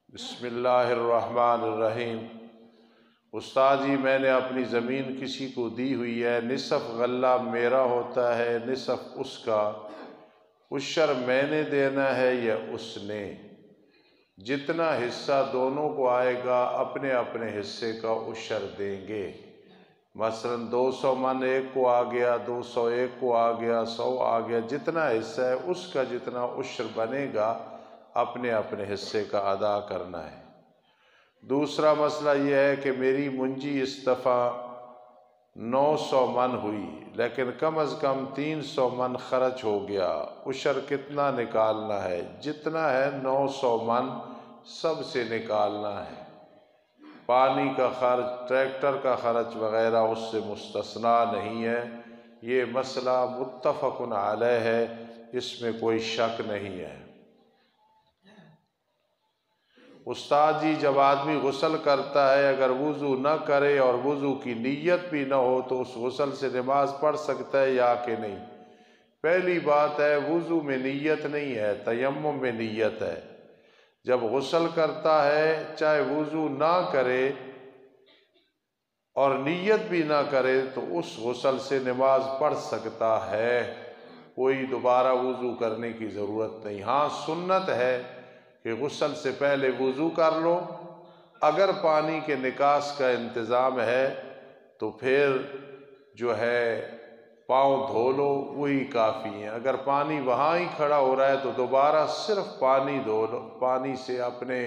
بسم اللہ الرحمن الرحیم۔ استاد جی، میں نے اپنی زمین کسی کو دی ہوئی ہے، نصف غلہ میرا ہوتا ہے، نصف اس کا، عشر میں نے دینا ہے یا اس نے؟ جتنا حصہ دونوں کو آئے گا اپنے اپنے حصے کا عشر دیں گے۔ مثلا 200 من ایک کو آ گیا، 200 ایک کو آ گیا، 100 آ گیا، جتنا حصہ ہے اس کا جتنا عشر بنے گا اپنے اپنے حصے کا ادا کرنا ہے۔ دوسرا مسئلہ یہ ہے کہ میری منجی اس دفعہ 900 من ہوئی لیکن کم از کم 300 من خرچ ہو گیا، عشر کتنا نکالنا ہے؟ جتنا ہے 900 من سب سے نکالنا ہے۔ پانی کا خرچ، ٹریکٹر کا خرچ وغیرہ اس سے مستثنیٰ نہیں ہے۔ یہ مسئلہ متفق علیہ ہے، اس میں کوئی شک نہیں ہے۔ استاد جی، جب آدمی غسل کرتا ہے اگر وضو نہ کرے اور وضو کی نیت بھی نہ ہو تو اس غسل سے نماز پڑھ سکتا ہے یا کہ نہیں؟ پہلی بات ہے، وضو میں نیت نہیں ہے، تیمم میں نیت ہے۔ جب غسل کرتا ہے چاہے وضو نہ کرے اور نیت بھی نہ کرے تو اس غسل سے نماز پڑھ سکتا ہے، کوئی دوبارہ وضو کرنے کی ضرورت نہیں۔ ہاں، سنت ہے کہ غسل سے پہلے وضو کر لو، اگر پانی کے نکاس کا انتظام ہے تو پھر جو ہے پاؤں دھو لو، وہی کافی ہیں۔ اگر پانی وہاں ہی کھڑا ہو رہا ہے تو دوبارہ صرف پانی دھو لو، پانی سے اپنے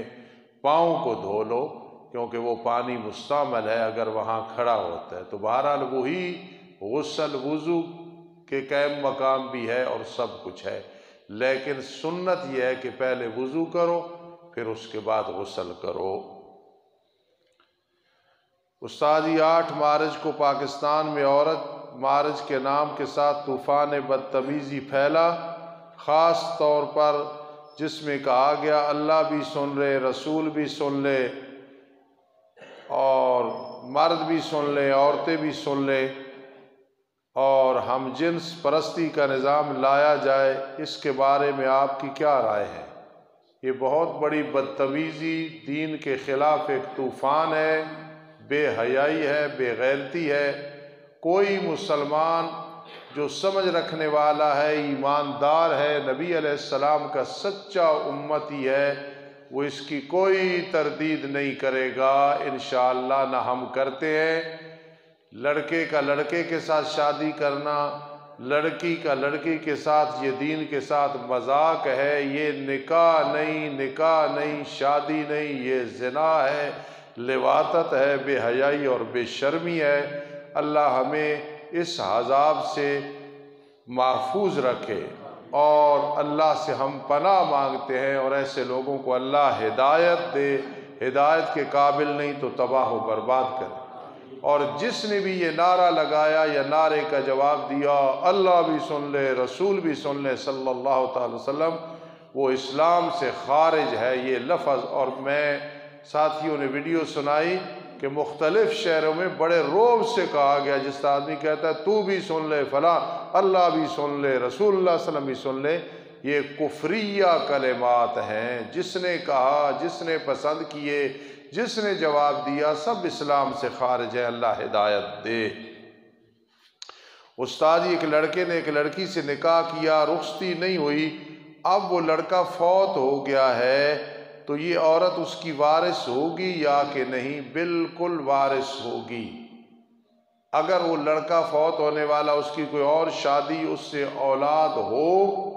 پاؤں کو دھو لو، کیونکہ وہ پانی مستعمل ہے اگر وہاں کھڑا ہوتا ہے تو بہرحال وہی غسل وضو کے قائم مقام بھی ہے اور سب کچھ ہے، لیکن سنت یہ ہے کہ پہلے وضو کرو پھر اس کے بعد غسل کرو۔ استاد جی، 8 مارچ کو پاکستان میں عورت مارچ کے نام کے ساتھ طوفان بدتمیزی پھیلا، خاص طور پر جس میں کہا گیا اللہ بھی سن لے، رسول بھی سن لے اور مرد بھی سن لے، عورتیں بھی سن لے، اور ہم جنس پرستی کا نظام لایا جائے، اس کے بارے میں آپ کی کیا رائے ہے؟ یہ بہت بڑی بدتمیزی، دین کے خلاف ایک طوفان ہے، بے حیائی ہے، بے غیرتی ہے۔ کوئی مسلمان جو سمجھ رکھنے والا ہے، ایماندار ہے، نبی علیہ السلام کا سچا امتی ہے، وہ اس کی کوئی تردید نہیں کرے گا انشاءاللہ۔ نہ ہم کرتے ہیں۔ لڑکے کا لڑکے کے ساتھ شادی کرنا، لڑکی کا لڑکی کے ساتھ، یہ دین کے ساتھ مذاق ہے، یہ نکاح نہیں، نکاح نہیں، شادی نہیں، یہ زنا ہے، لواطت ہے، بے حیائی اور بے شرمی ہے۔ اللہ ہمیں اس عذاب سے محفوظ رکھے اور اللہ سے ہم پناہ مانگتے ہیں، اور ایسے لوگوں کو اللہ ہدایت دے، ہدایت کے قابل نہیں تو تباہ و برباد کرے۔ اور جس نے بھی یہ نعرہ لگایا یا نعرے کا جواب دیا اللہ بھی سن لے، رسول بھی سن لے صلی اللہ تعالی وسلم، وہ اسلام سے خارج ہے یہ لفظ۔ اور میں ساتھیوں نے ویڈیو سنائی کہ مختلف شہروں میں بڑے روب سے کہا گیا، جس آدمی کہتا ہے تو بھی سن لے فلاں، اللہ بھی سن لے، رسول اللہ صلی اللہ علیہ وسلم بھی سن لے، یہ کفریہ کلمات ہیں۔ جس نے کہا، جس نے پسند کیے، جس نے جواب دیا، سب اسلام سے خارج ہے، اللہ ہدایت دے۔ استاد، ایک لڑکے نے ایک لڑکی سے نکاح کیا، رخصتی نہیں ہوئی، اب وہ لڑکا فوت ہو گیا ہے تو یہ عورت اس کی وارث ہوگی یا کہ نہیں؟ بالکل وارث ہوگی۔ اگر وہ لڑکا فوت ہونے والا، اس کی کوئی اور شادی، اس سے اولاد ہو،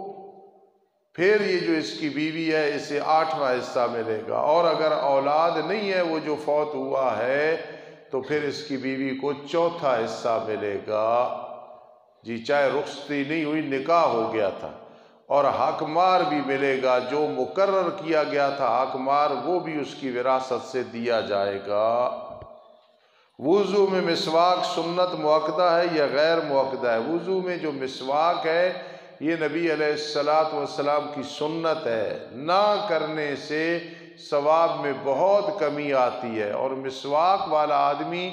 پھر یہ جو اس کی بیوی ہے اسے 8واں حصہ ملے گا، اور اگر اولاد نہیں ہے وہ جو فوت ہوا ہے تو پھر اس کی بیوی کو 4تھا حصہ ملے گا۔ جی، چاہے رخصتی نہیں ہوئی، نکاح ہو گیا تھا، اور حق مار بھی ملے گا، جو مقرر کیا گیا تھا حق مار وہ بھی اس کی وراثت سے دیا جائے گا۔ وضو میں مسواک سنت مؤکدہ ہے یا غیر مؤکدہ ہے؟ وضو میں جو مسواک ہے یہ نبی علیہ السلام کی سنت ہے، نہ کرنے سے ثواب میں بہت کمی آتی ہے، اور مسواک والا آدمی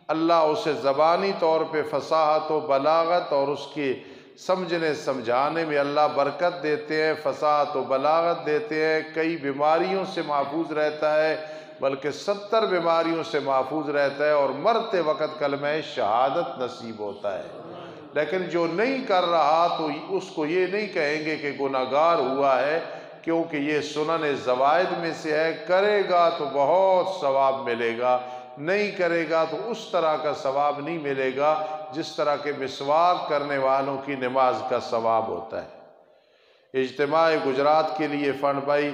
اللہ اسے زبانی طور پہ فصاحت و بلاغت اور اس کے سمجھنے سمجھانے میں اللہ برکت دیتے ہیں، فصاحت و بلاغت دیتے ہیں، کئی بیماریوں سے محفوظ رہتا ہے، بلکہ 70 بیماریوں سے محفوظ رہتا ہے، اور مرتے وقت کلمہ شہادت نصیب ہوتا ہے۔ لیکن جو نہیں کر رہا تو اس کو یہ نہیں کہیں گے کہ گناہگار ہوا ہے، کیونکہ یہ سنن زوائد میں سے ہے، کرے گا تو بہت ثواب ملے گا، نہیں کرے گا تو اس طرح کا ثواب نہیں ملے گا جس طرح کے مسواک کرنے والوں کی نماز کا ثواب ہوتا ہے۔ اجتماع گجرات کے لیے فنڈ بھائی،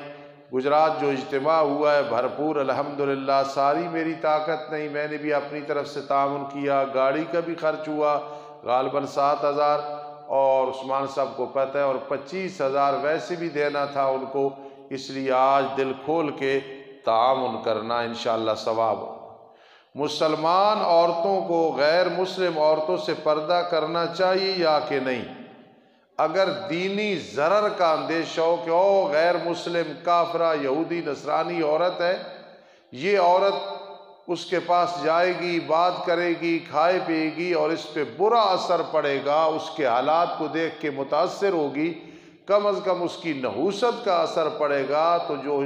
گجرات جو اجتماع ہوا ہے بھرپور الحمدللہ، ساری میری طاقت نہیں، میں نے بھی اپنی طرف سے تعاون کیا، گاڑی کا بھی خرچ ہوا غالباً 7,000، اور عثمان صاحب کو پتہ ہے، اور 25,000 ویسے بھی دینا تھا ان کو، اس لیے آج دل کھول کے تعاون کرنا انشاءاللہ ثواب ہو۔ مسلمان عورتوں کو غیر مسلم عورتوں سے پردہ کرنا چاہیے یا کہ نہیں؟ اگر دینی ضرر کا اندیشہ ہو کہ غیر مسلم کافرہ یہودی نصرانی عورت ہے، یہ عورت اس کے پاس جائے گی، بات کرے گی، کھائے پیے گی، اور اس پہ برا اثر پڑے گا، اس کے حالات کو دیکھ کے متاثر ہوگی، کم از کم اس کی نحوست کا اثر پڑے گا، تو جو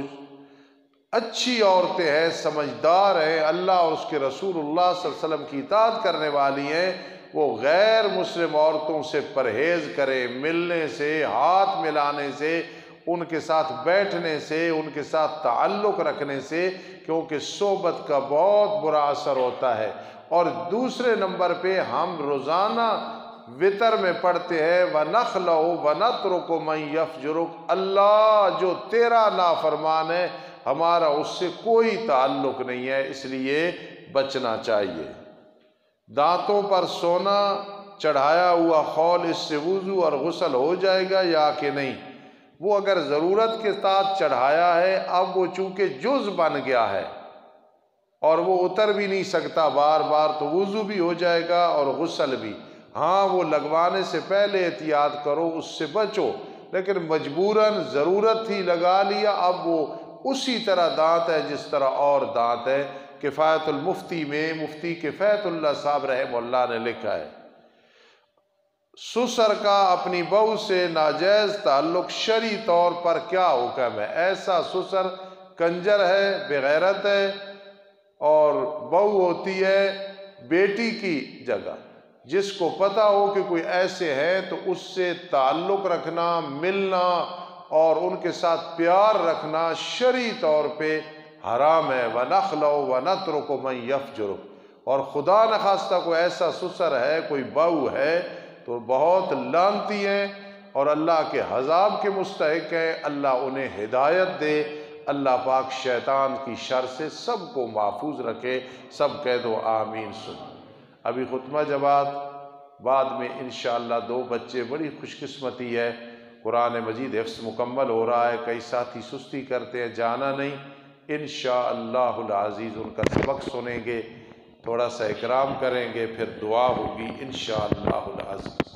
اچھی عورتیں ہیں، سمجھدار ہیں، اللہ اور اس کے رسول اللہ صلی اللہ علیہ وسلم کی اطاعت کرنے والی ہیں، وہ غیر مسلم عورتوں سے پرہیز کریں، ملنے سے، ہاتھ ملانے سے، ان کے ساتھ بیٹھنے سے، ان کے ساتھ تعلق رکھنے سے، کیونکہ صحبت کا بہت برا اثر ہوتا ہے۔ اور دوسرے نمبر پہ ہم روزانہ وتر میں پڑھتے ہیں وَنَخْلَعُ وَنَتْرُكُ مَن يَفْجُرُكَ، اللہ جو تیرا نافرمان ہے ہمارا اس سے کوئی تعلق نہیں ہے، اس لیے بچنا چاہیے۔ دانتوں پر سونا چڑھایا ہوا خول، اس سے وضو اور غسل ہو جائے گا یا کہ نہیں؟ وہ اگر ضرورت کے ساتھ چڑھایا ہے، اب وہ چونکہ جز بن گیا ہے اور وہ اتر بھی نہیں سکتا بار بار، تو وضو بھی ہو جائے گا اور غسل بھی۔ ہاں وہ لگوانے سے پہلے احتیاط کرو، اس سے بچو، لیکن مجبوراً ضرورت ہی لگا لیا، اب وہ اسی طرح دانت ہے جس طرح اور دانت ہے۔ کفایت المفتی میں مفتی کفایت اللہ صاحب رحمہ اللہ نے لکھا ہے، سسر کا اپنی بہو سے ناجائز تعلق شرعی طور پر کیا حکم ہے؟ ایسا سسر کنجر ہے، بغیرت ہے، اور بہو ہوتی ہے بیٹی کی جگہ، جس کو پتہ ہو کہ کوئی ایسے ہیں تو اس سے تعلق رکھنا، ملنا اور ان کے ساتھ پیار رکھنا شرعی طور پہ حرام ہے۔ وَنَخْلَعُ وَنَتْرُكُ مَن يَفْجُرُكَ، اور خدا نخواستہ کوئی ایسا سسر ہے، کوئی بہو ہے، تو بہت لعنتی ہیں اور اللہ کے عذاب کے مستحق ہیں، اللہ انہیں ہدایت دے، اللہ پاک شیطان کی شر سے سب کو محفوظ رکھے، سب کہہ دو آمین۔ سن ابھی خطبہ جماعت، بعد میں انشاءاللہ 2 بچے، بڑی خوش قسمتی ہے، قرآن مجید حفظ مکمل ہو رہا ہے، کئی ساتھی سستی کرتے ہیں، جانا نہیں، انشاءاللہ العزیز ان کا سبق سنیں گے، تھوڑا سا اکرام کریں گے، پھر دعا ہوگی انشاءاللہ العزیز۔